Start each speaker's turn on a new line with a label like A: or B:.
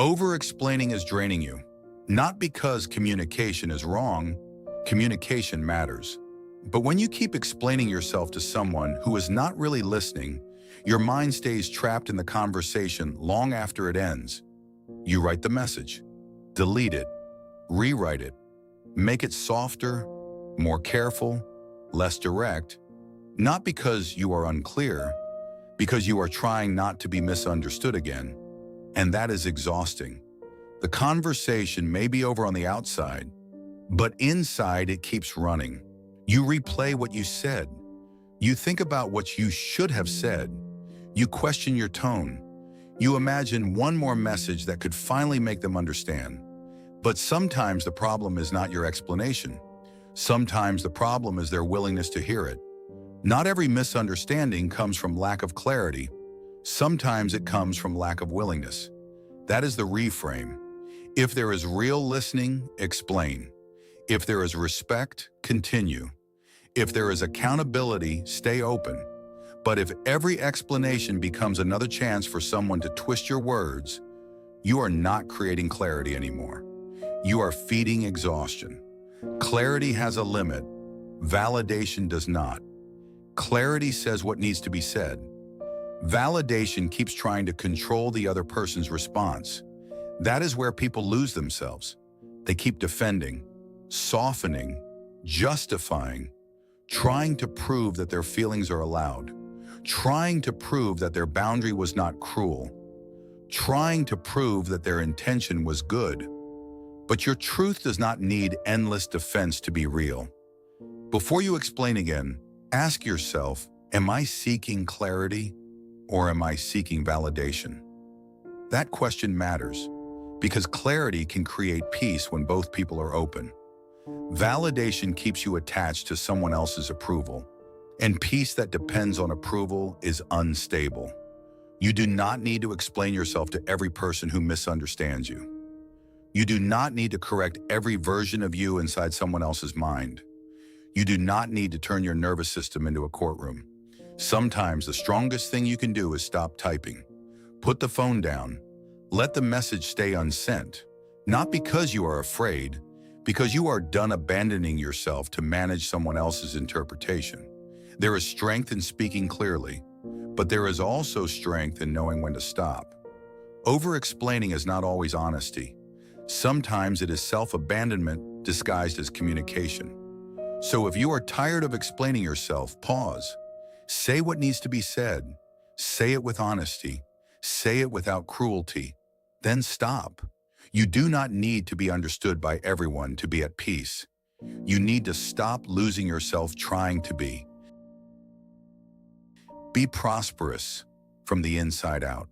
A: Over-explaining is draining you. Not because communication is wrong, communication matters. But when you keep explaining yourself to someone who is not really listening, your mind stays trapped in the conversation long after it ends. You write the message, delete it, rewrite it, make it softer, more careful, less direct, not because you are unclear, because you are trying not to be misunderstood again. And that is exhausting. The conversation may be over on the outside, but inside it keeps running. You replay what you said. You think about what you should have said. You question your tone. You imagine one more message that could finally make them understand. But sometimes the problem is not your explanation. Sometimes the problem is their willingness to hear it. Not every misunderstanding comes from lack of clarity. Sometimes it comes from lack of willingness. That is the reframe. If there is real listening, explain. If there is respect, continue. If there is accountability, stay open. But if every explanation becomes another chance for someone to twist your words, you are not creating clarity anymore. You are feeding exhaustion. Clarity has a limit. Validation does not. Clarity says what needs to be said. Validation keeps trying to control the other person's response. That is where people lose themselves. They keep defending, softening, justifying, trying to prove that their feelings are allowed, trying to prove that their boundary was not cruel, trying to prove that their intention was good. But your truth does not need endless defense to be real. Before you explain again, ask yourself, am I seeking clarity or am I seeking validation? That question matters because clarity can create peace when both people are open. Validation keeps you attached to someone else's approval, and peace that depends on approval is unstable. You do not need to explain yourself to every person who misunderstands you. You do not need to correct every version of you inside someone else's mind. You do not need to turn your nervous system into a courtroom. Sometimes the strongest thing you can do is stop typing. Put the phone down. Let the message stay unsent. Not because you are afraid, because you are done abandoning yourself to manage someone else's interpretation. There is strength in speaking clearly, but there is also strength in knowing when to stop. Over-explaining is not always honesty. Sometimes it is self-abandonment disguised as communication. So if you are tired of explaining yourself, pause. Say what needs to be said. Say it with honesty. Say it without cruelty. Then stop. You do not need to be understood by everyone to be at peace. You need to stop losing yourself trying to be. Be prosperous from the inside out.